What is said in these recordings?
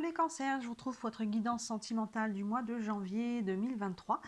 les cancers, je vous trouve votre guidance sentimentale du mois de janvier 2023.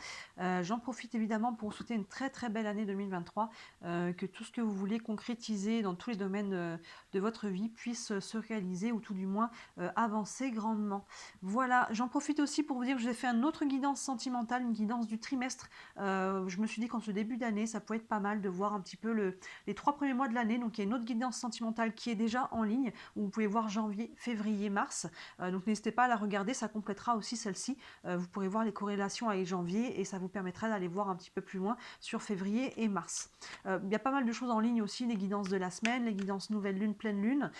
J'en profite évidemment pour vous souhaiter une très très belle année 2023, que tout ce que vous voulez concrétiser dans tous les domaines de votre vie puisse se réaliser ou tout du moins avancer grandement. Voilà, j'en profite aussi pour vous dire que j'ai fait une autre guidance sentimentale, une guidance du trimestre. Je me suis dit qu'en ce début d'année, ça pouvait être pas mal de voir un petit peu les 3 premiers mois de l'année. Donc il y a une autre guidance sentimentale qui est déjà en ligne, où vous pouvez voir janvier, février, mars. Donc n'hésitez pas à la regarder, ça complétera aussi celle-ci. Vous pourrez voir les corrélations avec janvier et ça vous permettra d'aller voir un petit peu plus loin sur février et mars. Il y a pas mal de choses en ligne aussi, les guidances de la semaine, les guidances nouvelle lune, pleine lune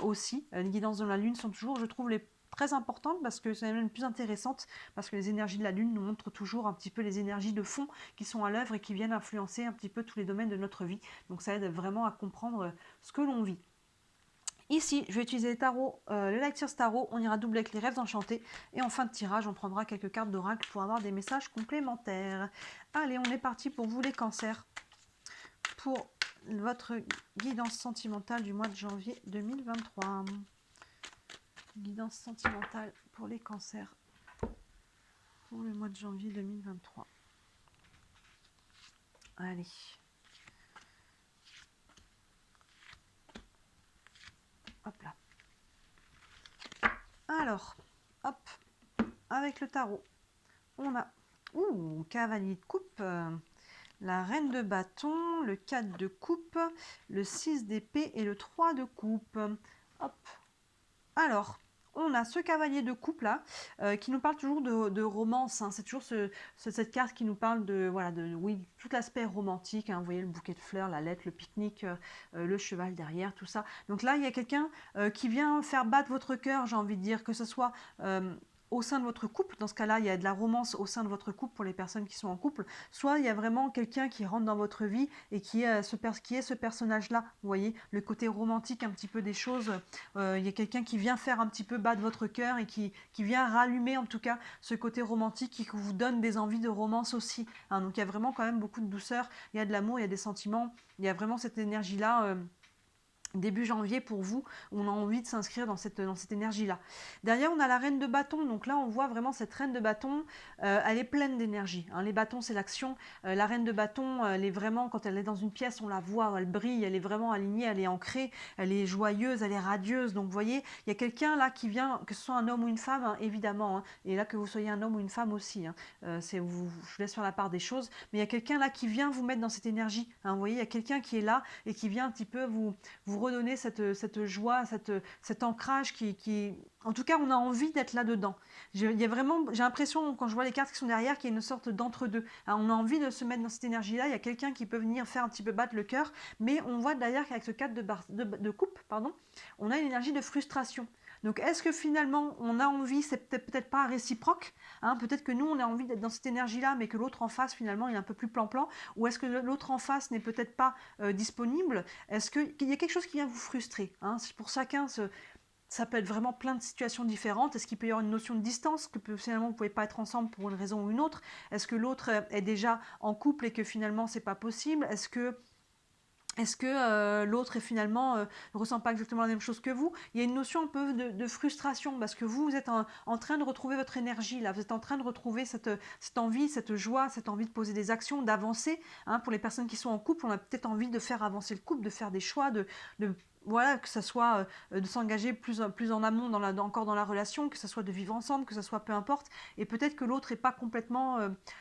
aussi. Les guidances de la lune sont toujours, je trouve, les très importantes parce que c'est même plus intéressante parce que les énergies de la lune nous montrent toujours un petit peu les énergies de fond qui sont à l'œuvre et qui viennent influencer un petit peu tous les domaines de notre vie. Donc ça aide vraiment à comprendre ce que l'on vit. Ici, je vais utiliser les tarots, le Lightyear Tarot, on ira doubler avec les rêves enchantés. Et en fin de tirage, on prendra quelques cartes d'oracle pour avoir des messages complémentaires. Allez, on est parti pour vous les cancers. Pour votre guidance sentimentale du mois de janvier 2023. Guidance sentimentale pour les cancers pour le mois de janvier 2023. Allez. Hop là. Alors, hop, avec le tarot, on a cavalier de coupe, la reine de bâton, le 4 de coupe, le 6 d'épée et le 3 de coupe. Hop. Alors, on a ce cavalier de coupe là, qui nous parle toujours de romance. Hein. C'est toujours cette carte qui nous parle de, voilà, oui, tout l'aspect romantique. Hein. Vous voyez le bouquet de fleurs, la lettre, le pique-nique, le cheval derrière, tout ça. Donc là, il y a quelqu'un qui vient faire battre votre cœur, j'ai envie de dire, que ce soit au sein de votre couple. Dans ce cas-là, il y a de la romance au sein de votre couple pour les personnes qui sont en couple. Soit il y a vraiment quelqu'un qui rentre dans votre vie et qui est ce personnage-là. Vous voyez, le côté romantique un petit peu des choses. Il y a quelqu'un qui vient faire un petit peu battre votre cœur et qui vient rallumer en tout cas ce côté romantique qui vous donne des envies de romance aussi. Hein. Donc il y a vraiment quand même beaucoup de douceur, il y a de l'amour, il y a des sentiments, il y a vraiment cette énergie-là. Début janvier pour vous, on a envie de s'inscrire dans cette énergie-là. Derrière, on a la reine de bâton. Donc là, on voit vraiment cette reine de bâton. Elle est pleine d'énergie. Hein. Les bâtons, c'est l'action. La reine de bâton, elle est vraiment, quand elle est dans une pièce, on la voit, elle brille, elle est vraiment alignée, elle est ancrée, elle est joyeuse, elle est radieuse. Donc vous voyez, il y a quelqu'un là qui vient, que ce soit un homme ou une femme, hein, évidemment. Hein, et là, que vous soyez un homme ou une femme aussi. Hein, je vous laisse faire la part des choses. Mais il y a quelqu'un là qui vient vous mettre dans cette énergie. Hein, vous voyez, il y a quelqu'un qui est là et qui vient un petit peu vous redonner cette joie, cet ancrage qui... En tout cas, on a envie d'être là-dedans. J'ai l'impression, quand je vois les cartes qui sont derrière, qu'il y a une sorte d'entre-deux. Hein, on a envie de se mettre dans cette énergie-là. Il y a quelqu'un qui peut venir faire un petit peu battre le cœur, mais on voit derrière qu'avec ce cadre de coupe, pardon, on a une énergie de frustration. Donc, est-ce que finalement, on a envie, c'est peut-être pas réciproque, hein, peut-être que nous, on a envie d'être dans cette énergie-là, mais que l'autre en face, finalement, il est un peu plus plan-plan, ou est-ce que l'autre en face n'est peut-être pas disponible? Est-ce qu'il y a quelque chose qui vient vous frustrer, hein? Pour chacun, ça peut être vraiment plein de situations différentes. Est-ce qu'il peut y avoir une notion de distance, que finalement vous ne pouvez pas être ensemble pour une raison ou une autre? Est-ce que l'autre est déjà en couple et que finalement c'est pas possible? Est-ce que l'autre est finalement ne ressent pas exactement la même chose que vous? Il y a une notion un peu de frustration parce que vous êtes en train de retrouver votre énergie là, vous êtes en train de retrouver cette envie, cette joie, cette envie de poser des actions, d'avancer. Hein, pour les personnes qui sont en couple, on a peut-être envie de faire avancer le couple, de faire des choix, voilà, que ça soit de s'engager plus en amont encore dans la relation, que ça soit de vivre ensemble, que ça soit peu importe. Et peut-être que l'autre n'est pas complètement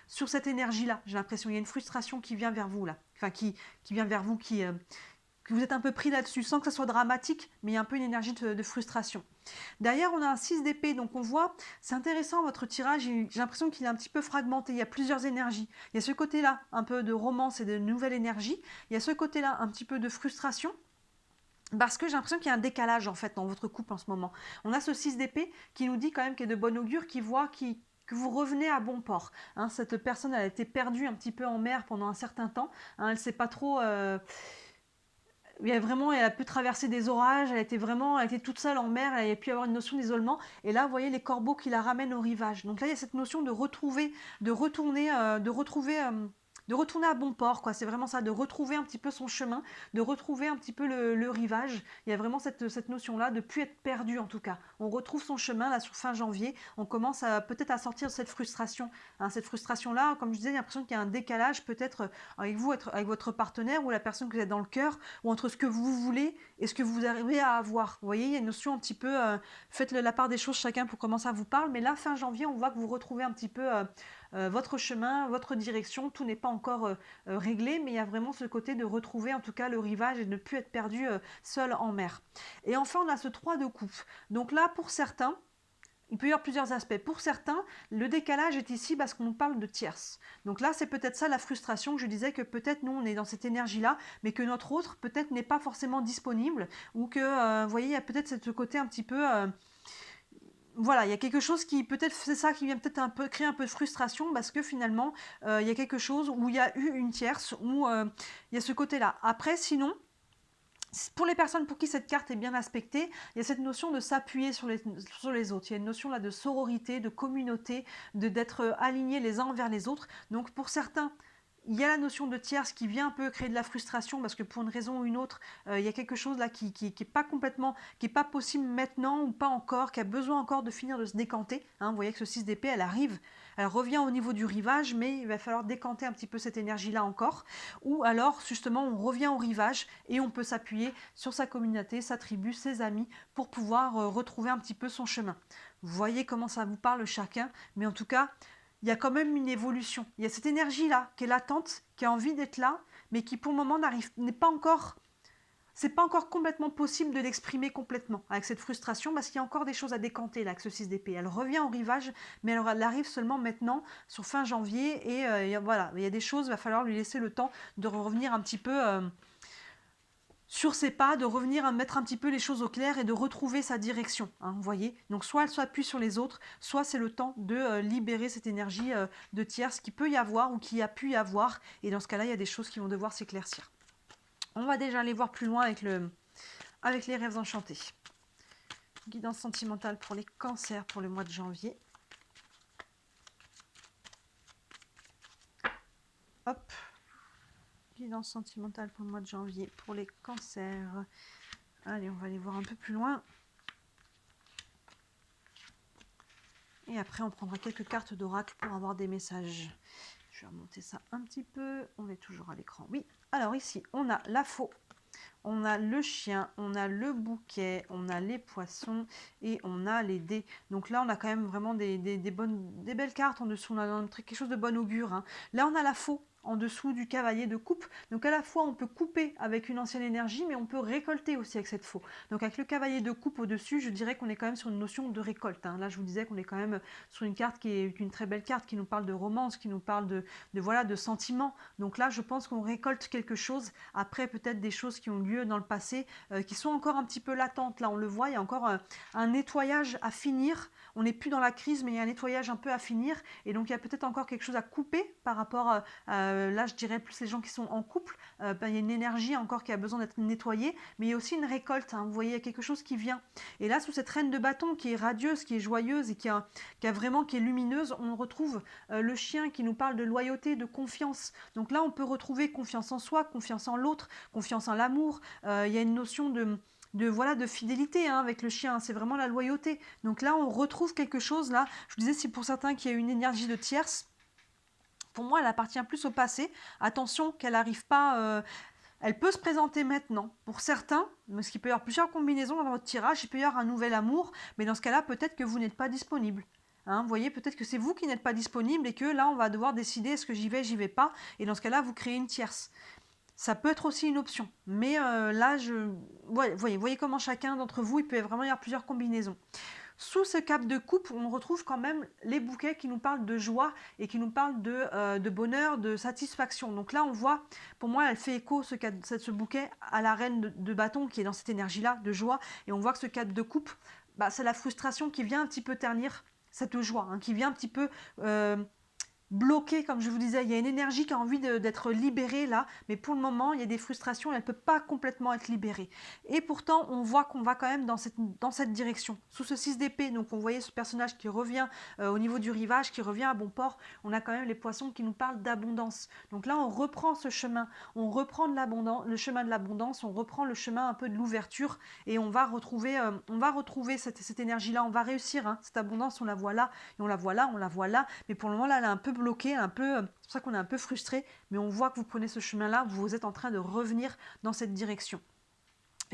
sur cette énergie-là. J'ai l'impression qu'il y a une frustration qui vient vers vous là, enfin qui vient vers vous, que vous êtes un peu pris là-dessus, sans que ça soit dramatique, mais il y a un peu une énergie de frustration. Derrière, on a un 6 d'épée, donc on voit, c'est intéressant votre tirage, j'ai l'impression qu'il est un petit peu fragmenté, il y a plusieurs énergies. Il y a ce côté-là, un peu de romance et de nouvelle énergie, il y a ce côté-là, un petit peu de frustration, parce que j'ai l'impression qu'il y a un décalage en fait dans votre couple en ce moment. On a ce 6 d'épée qui nous dit quand même qu'il est de bonne augure, qui voit que vous revenez à bon port. Hein, cette personne elle a été perdue un petit peu en mer pendant un certain temps. Hein, elle ne sait pas trop... elle a pu traverser des orages, elle était toute seule en mer, elle a pu avoir une notion d'isolement. Et là, vous voyez les corbeaux qui la ramènent au rivage. Donc là, il y a cette notion de retrouver, de retourner, de retourner à bon port, quoi. C'est vraiment ça, de retrouver un petit peu son chemin, de retrouver un petit peu le rivage. Il y a vraiment cette notion-là de plus être perdu en tout cas. On retrouve son chemin là sur fin janvier. On commence peut-être à sortir de cette frustration. Hein, cette frustration-là, comme je disais, j'ai l'impression qu'il y a un décalage peut-être avec vous, avec votre partenaire ou la personne que vous êtes dans le cœur, ou entre ce que vous voulez et ce que vous arrivez à avoir. Vous voyez, il y a une notion un petit peu, faites la part des choses chacun pour comment ça vous parle, mais là, fin janvier, on voit que vous retrouvez un petit peu votre chemin, votre direction, tout n'est pas encore réglé, mais il y a vraiment ce côté de retrouver en tout cas le rivage et de ne plus être perdu seul en mer. Et enfin, on a ce 3 de coupe. Donc là, pour certains, il peut y avoir plusieurs aspects. Pour certains, le décalage est ici parce qu'on parle de tierce. Donc là, c'est peut-être ça la frustration que je disais, que peut-être nous, on est dans cette énergie-là, mais que notre autre, peut-être, n'est pas forcément disponible, ou que, vous voyez, il y a peut-être ce côté un petit peu... voilà, il y a quelque chose qui, peut-être, c'est ça qui vient peut-être un peu créer un peu de frustration, parce que finalement, il y a quelque chose où il y a eu une tierce, où il y a ce côté-là. Après, sinon... Pour les personnes pour qui cette carte est bien aspectée, il y a cette notion de s'appuyer sur les autres. Il y a une notion là de sororité, de communauté, d'être alignés les uns envers les autres. Donc pour certains, il y a la notion de tierce qui vient un peu créer de la frustration parce que pour une raison ou une autre, il y a quelque chose là qui est pas complètement, qui est pas possible maintenant ou pas encore, qui a besoin encore de finir de se décanter. Hein, vous voyez que ce 6 d'épée, elle arrive, elle revient au niveau du rivage, mais il va falloir décanter un petit peu cette énergie-là encore. Ou alors, justement, on revient au rivage et on peut s'appuyer sur sa communauté, sa tribu, ses amis, pour pouvoir retrouver un petit peu son chemin. Vous voyez comment ça vous parle chacun, mais en tout cas, il y a quand même une évolution. Il y a cette énergie-là qui est latente, qui a envie d'être là, mais qui pour le moment n'est pas encore... C'est pas encore complètement possible de l'exprimer complètement avec cette frustration parce qu'il y a encore des choses à décanter là avec ce 6 d'épée. Elle revient au rivage, mais elle arrive seulement maintenant sur fin janvier et voilà, il y a des choses, il va falloir lui laisser le temps de revenir un petit peu sur ses pas, de revenir à mettre un petit peu les choses au clair et de retrouver sa direction. Hein, vous voyez, donc soit elle s'appuie sur les autres, soit c'est le temps de libérer cette énergie de tierce qui peut y avoir ou qui a pu y avoir. Et dans ce cas-là, il y a des choses qui vont devoir s'éclaircir. On va déjà aller voir plus loin avec les rêves enchantés. Guidance sentimentale pour les cancers pour le mois de janvier. Hop. Guidance sentimentale pour le mois de janvier pour les cancers. Allez, on va aller voir un peu plus loin. Et après, on prendra quelques cartes d'oracle pour avoir des messages. Je vais remonter ça un petit peu. On est toujours à l'écran. Oui. Alors ici, on a la faux. On a le chien, on a le bouquet, on a les poissons et on a les dés. Donc là, on a quand même vraiment des belles cartes en dessous. On a quelque chose de bon augure. Hein. Là, on a la faux en dessous du cavalier de coupe. Donc à la fois, on peut couper avec une ancienne énergie, mais on peut récolter aussi avec cette faux. Donc avec le cavalier de coupe au-dessus, je dirais qu'on est quand même sur une notion de récolte. Hein. Là, je vous disais qu'on est quand même sur une carte qui est une très belle carte, qui nous parle de romance, qui nous parle de sentiments. Donc là, je pense qu'on récolte quelque chose. Après, peut-être des choses qui ont lieu dans le passé, qui sont encore un petit peu latentes. Là, on le voit, il y a encore un nettoyage à finir. On n'est plus dans la crise, mais il y a un nettoyage un peu à finir. Et donc, il y a peut-être encore quelque chose à couper par rapport là, je dirais plus les gens qui sont en couple. Il y a une énergie encore qui a besoin d'être nettoyée, mais il y a aussi une récolte. Hein, vous voyez, il y a quelque chose qui vient. Et là, sous cette reine de bâton qui est radieuse, qui est joyeuse et qui est lumineuse, on retrouve le chien qui nous parle de loyauté, de confiance. Donc là, on peut retrouver confiance en soi, confiance en l'autre, confiance en l'amour. Il y a une notion de fidélité hein, avec le chien, c'est vraiment la loyauté. Donc là, on retrouve quelque chose, là, je vous disais, c'est pour certains qui a une énergie de tierce, pour moi, elle appartient plus au passé. Attention qu'elle n'arrive pas... elle peut se présenter maintenant. Pour certains, parce qu'il peut y avoir plusieurs combinaisons dans votre tirage, il peut y avoir un nouvel amour, mais dans ce cas-là, peut-être que vous n'êtes pas disponible. Hein, vous voyez, peut-être que c'est vous qui n'êtes pas disponible et que là, on va devoir décider est-ce que j'y vais pas. Et dans ce cas-là, vous créez une tierce. Ça peut être aussi une option. Mais là, voyez comment chacun d'entre vous, il peut vraiment y avoir plusieurs combinaisons. Sous ce cap de coupe, on retrouve quand même les bouquets qui nous parlent de joie et qui nous parlent de bonheur, de satisfaction. Donc là, on voit, pour moi, elle fait écho, ce bouquet, à la reine de bâton qui est dans cette énergie-là, de joie. Et on voit que ce cap de coupe, c'est la frustration qui vient un petit peu ternir cette joie, hein, qui vient un petit peu bloqué, comme je vous disais. Il y a une énergie qui a envie d'être libérée là, mais pour le moment, il y a des frustrations, elle ne peut pas complètement être libérée. Et pourtant, on voit qu'on va quand même dans cette direction. Sous ce 6 d'épée, donc on voyait ce personnage qui revient au niveau du rivage, qui revient à bon port. On a quand même les poissons qui nous parlent d'abondance. Donc là, on reprend ce chemin, on reprend le chemin de l'abondance, on reprend le chemin un peu de l'ouverture et on va retrouver cette énergie-là. On va réussir, hein. Cette abondance, on la voit là, et on la voit là, on la voit là. Mais pour le moment, là, elle est un peu bloquée, c'est pour ça qu'on est un peu frustré. Mais on voit que vous prenez ce chemin-là, vous êtes en train de revenir dans cette direction.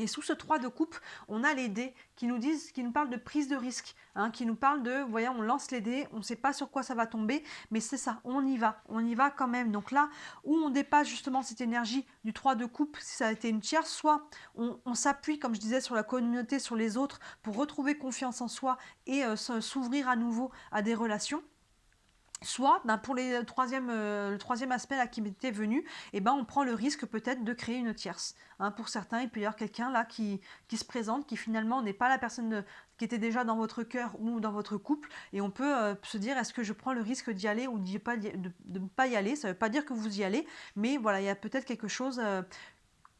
Et sous ce 3 de coupe, on a les dés qui nous parlent de prise de risque, hein, qui nous parlent de, vous voyez, on lance les dés, on ne sait pas sur quoi ça va tomber, mais c'est ça, on y va quand même. Donc là, où on dépasse justement cette énergie du 3 de coupe, si ça a été une tierce, soit on s'appuie, comme je disais, sur la communauté, sur les autres, pour retrouver confiance en soi et s'ouvrir à nouveau à des relations. Soit, pour le troisième aspect là qui m'était venu, on prend le risque peut-être de créer une tierce. Hein, pour certains, il peut y avoir quelqu'un là qui se présente, qui finalement n'est pas la personne qui était déjà dans votre cœur ou dans votre couple, et on peut se dire, est-ce que je prends le risque d'y aller ou de ne pas y aller. Ça ne veut pas dire que vous y allez, mais voilà, il y a peut-être quelque chose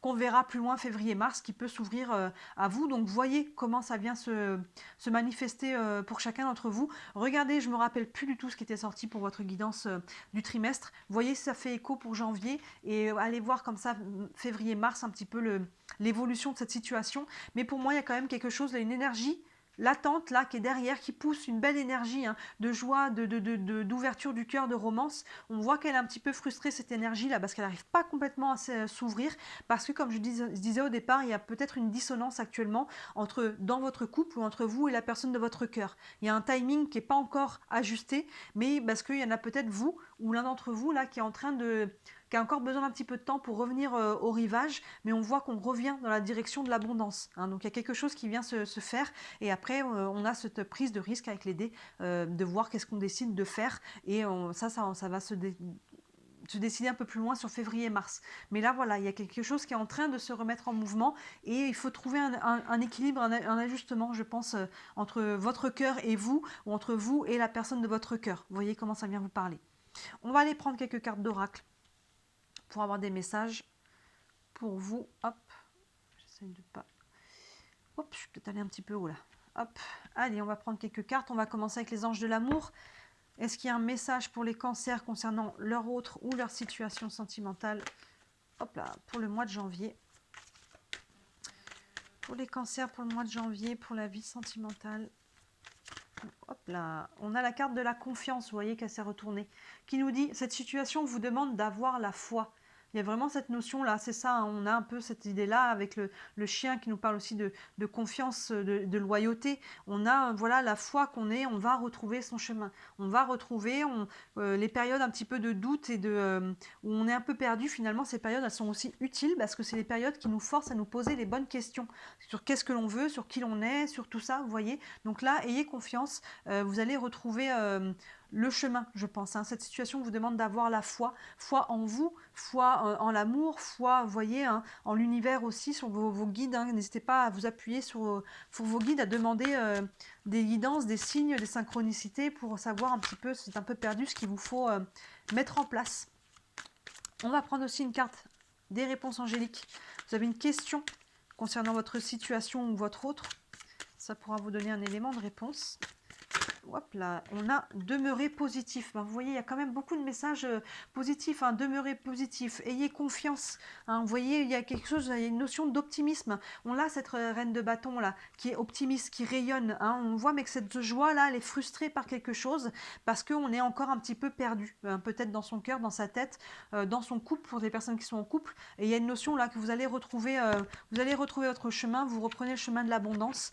qu'on verra plus loin février-mars qui peut s'ouvrir à vous. Donc voyez comment ça vient se manifester pour chacun d'entre vous. Regardez, je ne me rappelle plus du tout ce qui était sorti pour votre guidance du trimestre. Voyez si ça fait écho pour janvier et allez voir comme ça février-mars un petit peu l'évolution de cette situation. Mais pour moi, il y a quand même quelque chose, là, une énergie latente là qui est derrière, qui pousse une belle énergie, hein, de joie, d'ouverture du cœur, de romance. On voit qu'elle est un petit peu frustrée, cette énergie là, parce qu'elle n'arrive pas complètement à s'ouvrir, parce que comme je disais au départ, il y a peut-être une dissonance actuellement dans votre couple ou entre vous et la personne de votre cœur. Il y a un timing qui n'est pas encore ajusté, mais parce qu'il y en a peut-être vous ou l'un d'entre vous là qui a encore besoin d'un petit peu de temps pour revenir au rivage, mais on voit qu'on revient dans la direction de l'abondance, hein. Donc il y a quelque chose qui vient se faire, et après on a cette prise de risque avec les dés, de voir qu'est-ce qu'on décide de faire, et ça va se décider un peu plus loin sur février-mars. Mais là, voilà, il y a quelque chose qui est en train de se remettre en mouvement, et il faut trouver un équilibre, un ajustement, je pense, entre votre cœur et vous, ou entre vous et la personne de votre cœur. Vous voyez comment ça vient vous parler. On va aller prendre quelques cartes d'oracle pour avoir des messages pour vous. Hop, j'essaie de pas... Hop, je suis peut-être allée un petit peu haut là. Hop, allez, on va prendre quelques cartes. On va commencer avec les anges de l'amour. Est-ce qu'il y a un message pour les cancers concernant leur autre ou leur situation sentimentale? Hop là, pour le mois de janvier. Pour les cancers, pour le mois de janvier, pour la vie sentimentale. Hop là, on a la carte de la confiance, vous voyez qu'elle s'est retournée, qui nous dit, cette situation vous demande d'avoir la foi. Il y a vraiment cette notion-là, c'est ça, hein, on a un peu cette idée-là avec le chien qui nous parle aussi de confiance, de loyauté. On a voilà la foi on va retrouver son chemin. On va retrouver les périodes un petit peu de doute et où on est un peu perdu. Finalement, ces périodes, elles sont aussi utiles parce que c'est les périodes qui nous forcent à nous poser les bonnes questions sur qu'est-ce que l'on veut, sur qui l'on est, sur tout ça, vous voyez. Donc là, ayez confiance, vous allez retrouver le chemin, je pense, hein. Cette situation vous demande d'avoir la foi en vous, foi en l'amour, foi, vous voyez, hein, en l'univers aussi, sur vos guides, hein. N'hésitez pas à vous appuyer sur vos guides, à demander des guidances, des signes, des synchronicités pour savoir un petit peu, si c'est un peu perdu, ce qu'il vous faut mettre en place. On va prendre aussi une carte des réponses angéliques. Vous avez une question concernant votre situation ou votre autre, ça pourra vous donner un élément de réponse. Hop là, on a demeurer positif. Ben, vous voyez, il y a quand même beaucoup de messages positifs, hein. Demeurer positif, ayez confiance, hein. Vous voyez, il y a quelque chose, il y a une notion d'optimisme. On a cette reine de bâton là, qui est optimiste, qui rayonne, hein. On voit mais que cette joie là, elle est frustrée par quelque chose, parce qu'on est encore un petit peu perdu, peut-être dans son cœur, dans sa tête, dans son couple, pour des personnes qui sont en couple. Et il y a une notion là que vous allez retrouver votre chemin, vous reprenez le chemin de l'abondance,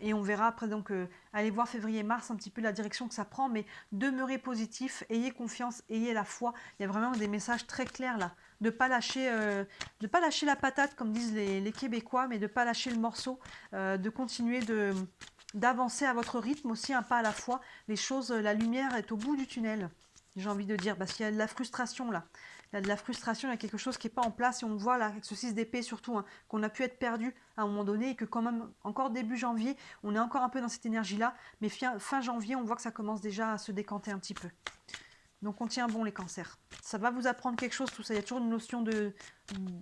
et on verra après donc... allez voir février-mars un petit peu la direction que ça prend, mais demeurez positif, ayez confiance, ayez la foi. Il y a vraiment des messages très clairs là, de pas lâcher la patate comme disent les Québécois, mais de pas lâcher le morceau, de continuer d'avancer à votre rythme aussi, un pas à la fois. Les choses, la lumière est au bout du tunnel, j'ai envie de dire, parce qu'il y a de la frustration là. Il y a de la frustration, il y a quelque chose qui n'est pas en place, et on voit là, avec ce 6 d'épée surtout, hein, qu'on a pu être perdu à un moment donné, et que quand même, encore début janvier, on est encore un peu dans cette énergie-là, mais fin janvier, on voit que ça commence déjà à se décanter un petit peu. Donc on tient bon les cancers. Ça va vous apprendre quelque chose, tout ça. Il y a toujours une notion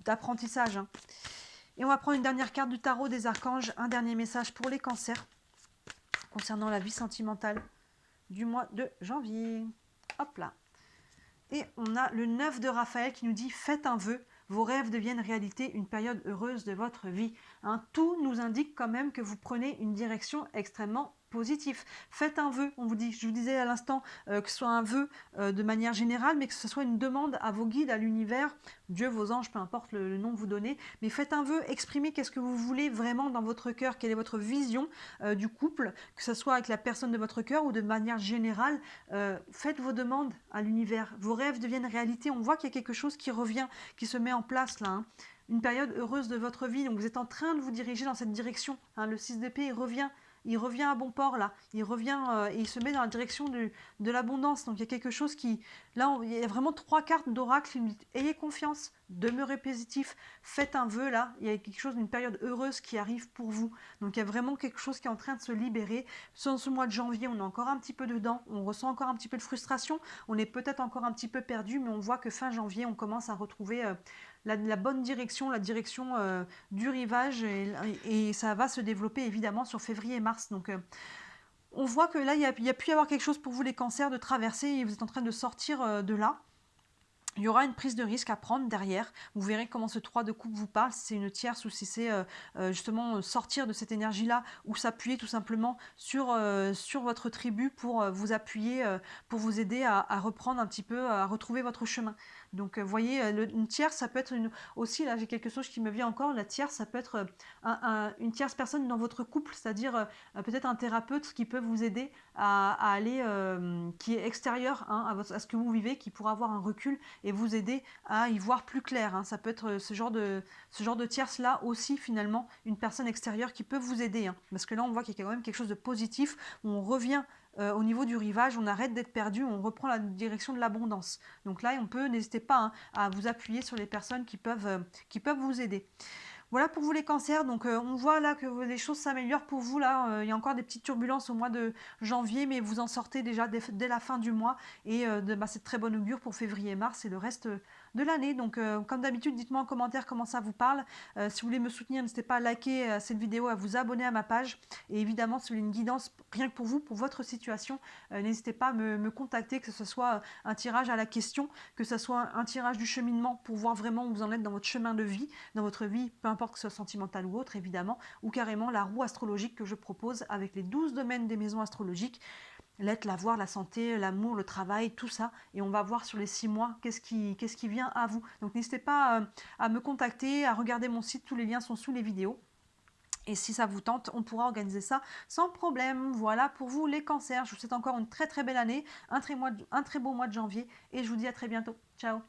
d'apprentissage. Hein. Et on va prendre une dernière carte du tarot des archanges, un dernier message pour les cancers concernant la vie sentimentale du mois de janvier. Hop là. Et on a le 9 de Raphaël qui nous dit « Faites un vœu, vos rêves deviennent réalité, une période heureuse de votre vie. Hein, » Tout nous indique quand même que vous prenez une direction extrêmement positive. Faites un vœu, on vous dit, je vous disais à l'instant que ce soit un vœu de manière générale, mais que ce soit une demande à vos guides, à l'univers, Dieu, vos anges, peu importe le nom que vous donnez, mais faites un vœu, exprimez qu'est-ce que vous voulez vraiment dans votre cœur, quelle est votre vision du couple, que ce soit avec la personne de votre cœur ou de manière générale. Faites vos demandes à l'univers, vos rêves deviennent réalité. On voit qu'il y a quelque chose qui revient, qui se met en place là. Hein. Une période heureuse de votre vie, donc vous êtes en train de vous diriger dans cette direction. Hein. Le 6 d'épée, il revient à bon port là, il revient et il se met dans la direction de l'abondance. Donc il y a quelque chose qui, là il y a vraiment 3 cartes d'oracle. Ayez confiance, demeurez positif, faites un vœu là, il y a quelque chose d'une période heureuse qui arrive pour vous. Donc il y a vraiment quelque chose qui est en train de se libérer. Dans ce mois de janvier, on est encore un petit peu dedans, on ressent encore un petit peu de frustration, on est peut-être encore un petit peu perdu, mais on voit que fin janvier, on commence à retrouver la bonne direction, la direction du rivage, et ça va se développer évidemment sur février et mars. Donc on voit que là, il y a pu y avoir quelque chose pour vous les cancers de traverser, et vous êtes en train de sortir de là. Il y aura une prise de risque à prendre derrière. Vous verrez comment ce 3 de coupe vous parle, si c'est une tierce ou si c'est justement sortir de cette énergie-là, ou s'appuyer tout simplement sur votre tribu pour vous appuyer, pour vous aider à reprendre un petit peu, à retrouver votre chemin. Donc vous voyez, une tierce, ça peut être aussi, là j'ai quelque chose qui me vient encore, la tierce, ça peut être une tierce personne dans votre couple, c'est-à-dire peut-être un thérapeute qui peut vous aider à aller, qui est extérieur hein, à ce que vous vivez, qui pourra avoir un recul et vous aider à y voir plus clair. Hein. Ça peut être ce genre de tierce-là aussi, finalement, une personne extérieure qui peut vous aider. Hein. Parce que là, on voit qu'il y a quand même quelque chose de positif, où on revient au niveau du rivage, on arrête d'être perdu, on reprend la direction de l'abondance. Donc là, on peut, n'hésitez pas hein, à vous appuyer sur les personnes qui peuvent vous aider. Voilà pour vous les cancers, donc on voit là que les choses s'améliorent pour vous, là il y a encore des petites turbulences au mois de janvier, mais vous en sortez déjà dès la fin du mois, et c'est très bon augure pour février-mars et le reste de l'année. Donc comme d'habitude, dites-moi en commentaire comment ça vous parle. Si vous voulez me soutenir, n'hésitez pas à liker cette vidéo, à vous abonner à ma page, et évidemment si vous voulez une guidance rien que pour vous, pour votre situation, n'hésitez pas à me contacter, que ce soit un tirage à la question, que ce soit un tirage du cheminement pour voir vraiment où vous en êtes dans votre chemin de vie, dans votre vie, peu importe que ce soit sentimental ou autre évidemment, ou carrément la roue astrologique que je propose avec les 12 domaines des maisons astrologiques, l'être, l'avoir, la santé, l'amour, le travail, tout ça, et on va voir sur les 6 mois qu'est-ce qui vient à vous. Donc n'hésitez pas à me contacter, à regarder mon site, tous les liens sont sous les vidéos. Et si ça vous tente, on pourra organiser ça sans problème. Voilà pour vous les cancers. Je vous souhaite encore une très très belle année, un très beau mois de janvier, et je vous dis à très bientôt. Ciao!